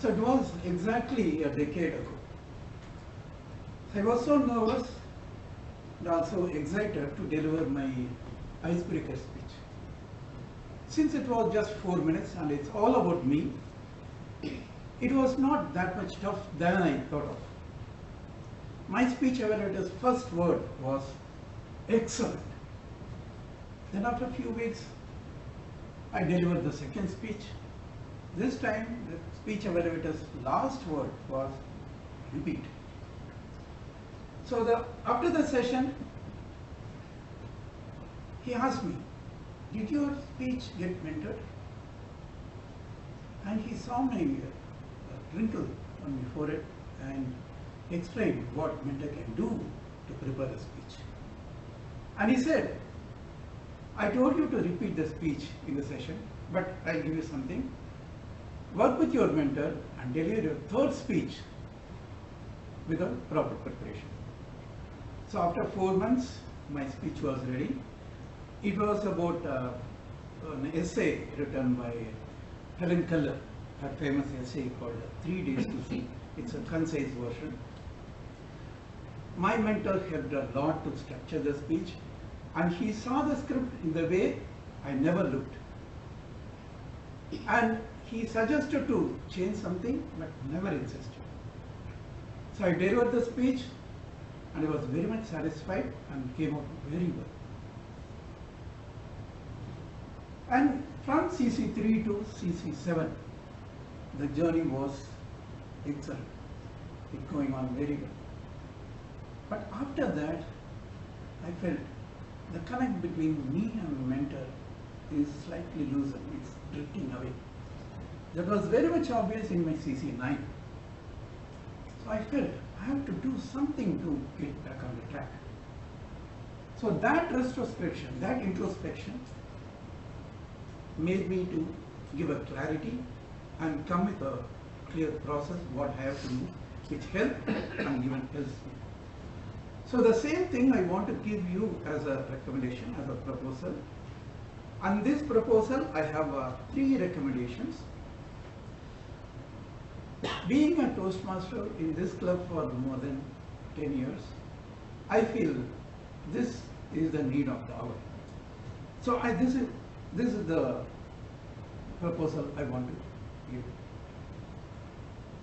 So it was exactly a decade ago. I was so nervous and also excited to deliver my icebreaker speech. Since it was just 4 minutes and it's all about me, it was not that much tough than I thought of. My speech evaluator's first word was excellent. Then after a few weeks, I delivered the second speech. This time, the speech evaluator's last word was repeat. So after the session, he asked me, did your speech get mentored? And he saw my wrinkle on my forehead and explained what mentor can do to prepare a speech. And he said, I told you to repeat the speech in the session, but I'll give you something. Work with your mentor and deliver your third speech with a proper preparation. So after 4 months, my speech was ready. It was about an essay written by Helen Keller, her famous essay called 3 Days to See. It's a concise version. My mentor helped a lot to structure the speech, and he saw the script in the way I never looked. And he suggested to change something, but never insisted. So I delivered the speech, and I was very much satisfied and came out very well. And from CC3 to CC7, the journey was excellent. It's going on very well. But after that, I felt the connect between me and the mentor is slightly looser. It's drifting away. That was very much obvious in my CC9. So I felt I have to do something to get back on the track. So that retrospection, that introspection made me to give a clarity and come with a clear process what I have to do, which helped and even helps me. So the same thing I want to give you as a recommendation, as a proposal. On this proposal, I have 3 recommendations. Being a Toastmaster in this club for more than 10 years, I feel this is the need of the hour. So this is the proposal I want to give.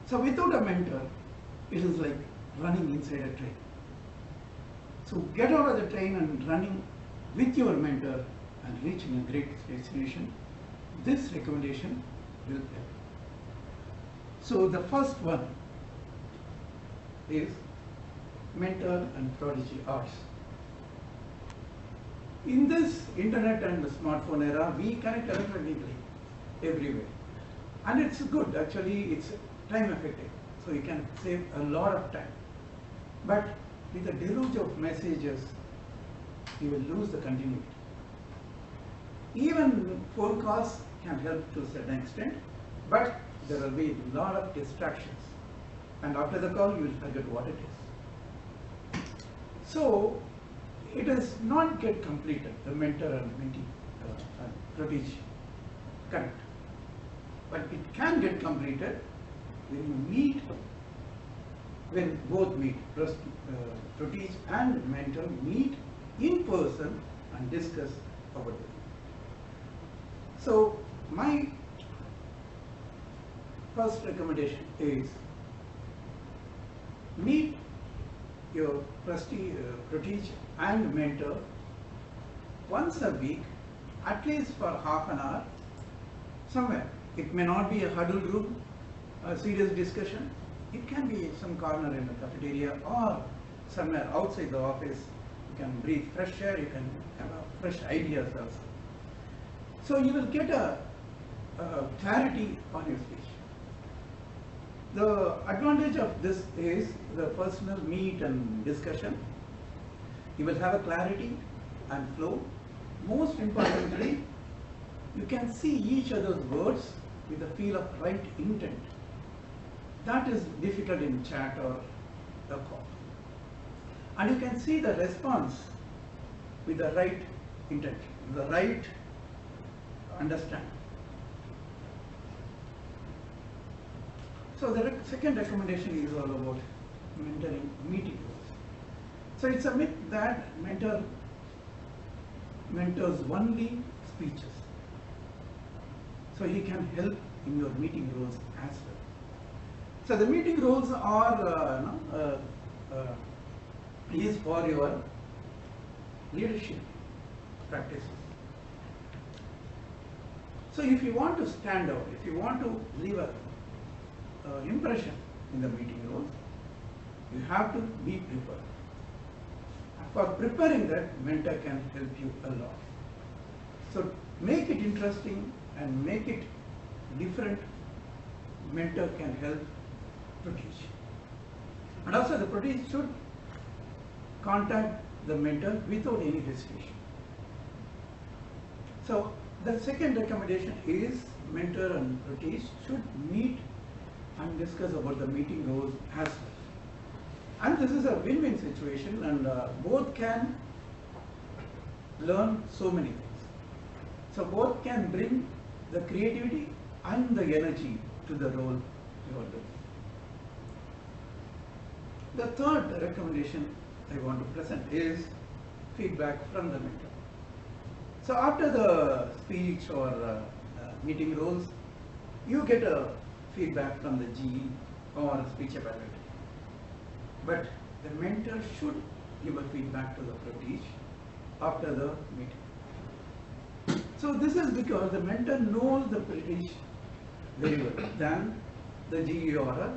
So without a mentor, it is like running inside a train. So get out of the train and running with your mentor and reaching a great destination. This recommendation will help. So the first one is mentor and prodigy hours. In this internet and the smartphone era, we connect electronically everywhere. And it's good, actually it's time effective. So you can save a lot of time. But with a deluge of messages, you will lose the continuity. Even phone calls can help to a certain extent, but there will be a lot of distractions. And after the call, you will forget what it is. So it does not get completed, the mentor and mentee prodigy connect. But it can get completed when you meet, when both meet, prodigy and mentor meet in person and discuss about it. So my first recommendation is meet your prodigy and mentor once a week, at least for half an hour, somewhere. It may not be a huddle room, a serious discussion. It can be some corner in the cafeteria or somewhere outside the office. You can breathe fresh air, you can have fresh ideas also. So you will get a clarity on your speech. The advantage of this is the personal meet and discussion. You will have a clarity and flow. Most importantly, you can see each other's words with the feel of right intent. That is difficult in chat or a call. And you can see the response with the right intent, the right understanding. So the second recommendation is all about mentoring meeting roles. So it's a myth that mentor mentors only speeches. So he can help in your meeting roles as well. So the meeting roles are is for your leadership practices. So if you want to stand out, if you want to leave a impression in the meeting roles, you have to be prepared. For preparing that, mentor can help you a lot. So make it interesting and make it different. Mentor can help to teach. And also the protege should contact the mentor without any hesitation. So the second recommendation is mentor and protege should meet and discuss about the meeting goals as well. And this is a win-win situation, and both can learn so many things. So both can bring the creativity and the energy to the role you are doing. The third recommendation I want to present is feedback from the mentor. So after the speech or meeting roles, you get a feedback from the GE or speech evaluator. But the mentor should give a feedback to the protege after the meeting. So this is because the mentor knows the protege very well than the GE or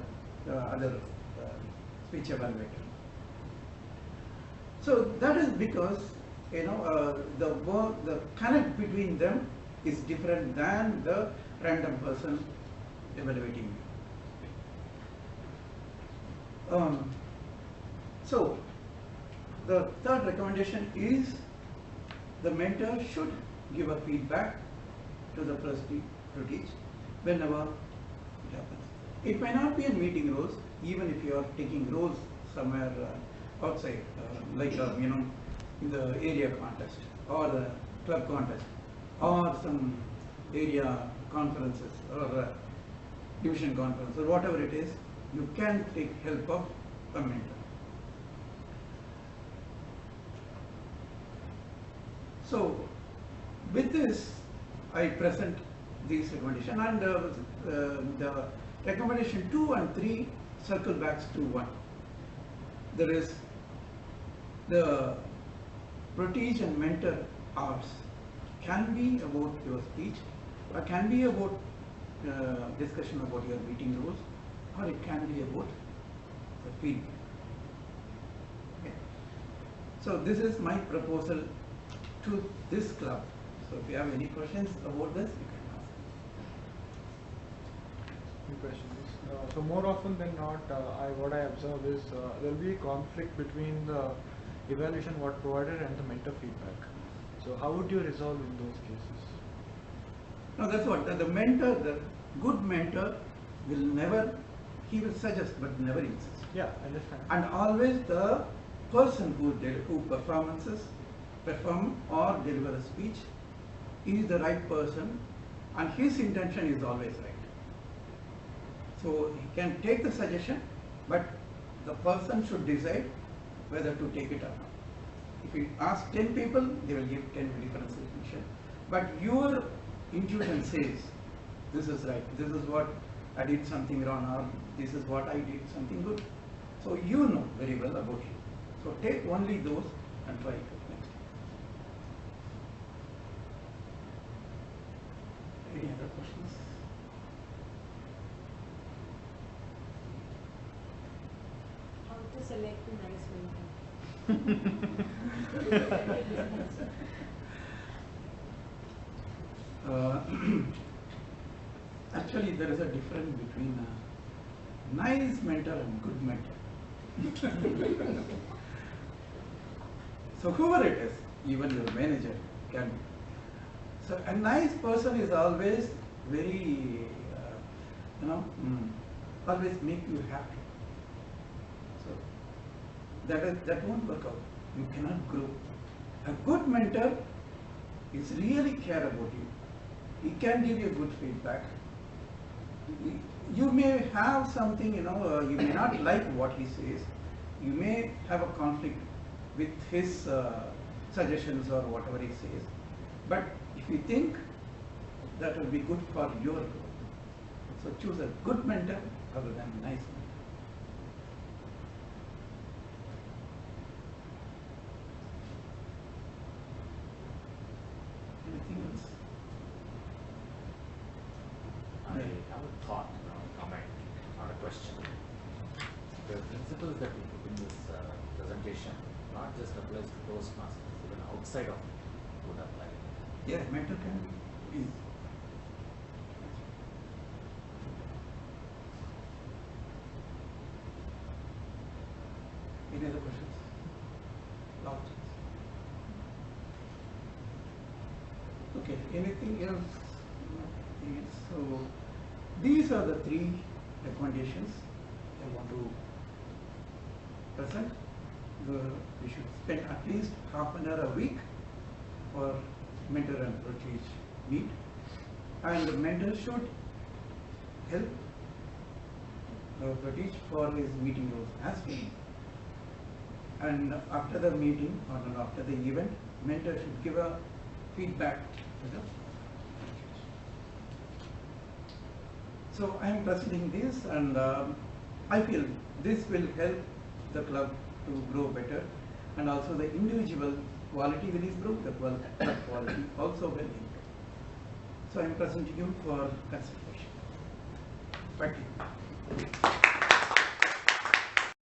other speech evaluator. So that is because the connect between them is different than the random person evaluating you. So the third recommendation is the mentor should give a feedback to the protege whenever it happens. It may not be in meeting roles, even if you are taking roles somewhere outside, like in the area contest or the club contest or some area conferences or division conference or whatever it is, you can take help of a mentor. So with this, I present these recommendations, and the recommendation 2 and 3 circle back to 1. There is the protege and mentor hours can be about your speech, or can be about discussion about your meeting rules, or it can be about the feedback. Okay. So this is my proposal to this club. So if you have any questions about this, you can ask. Any questions? So more often than not, what I observe is there will be conflict between the evaluation what provided and the mentor feedback. So how would you resolve in those cases? No, that's what the mentor, the good mentor will never, he will suggest but never insist. Yeah, I understand. And always the person who perform or deliver a speech is the right person, and his intention is always right. So he can take the suggestion, but the person should decide whether to take it or not. If you ask 10 people, they will give 10 different suggestions. But your intuition says, this is right, this is what I did something wrong, or this is what I did something good. So you know very well about you. So take only those and try it next time. Any other questions? How to select a nice mentor? Actually, there is a difference between a nice mentor and good mentor. So whoever it is, even your manager can be. So a nice person is always very, always make you happy. So that won't work out. You cannot grow. A good mentor is really care about you. He can give you good feedback. you may have something, you may not like what he says. You may have a conflict with his suggestions or whatever he says. But if you think that will be good for your growth, so choose a good mentor rather than a nice mentor. Anything else? I have a thought, comment, not a question. The principles that we put in this presentation not just applies to Toastmasters, even outside of it would apply. Yeah, mentor can be. Any other questions? Last chance. Okay, anything else? Nothing else. So, these are the 3 recommendations I want to present. We should spend at least half an hour a week for mentor and British meet, and the mentor should help British for his meeting notes as well. And after the meeting or after the event, mentor should give a feedback to the British. So I am presenting this, and I feel this will help the club to grow better, and also the individual quality will improve, the club quality also will improve. So I am presenting you for consideration. Thank you.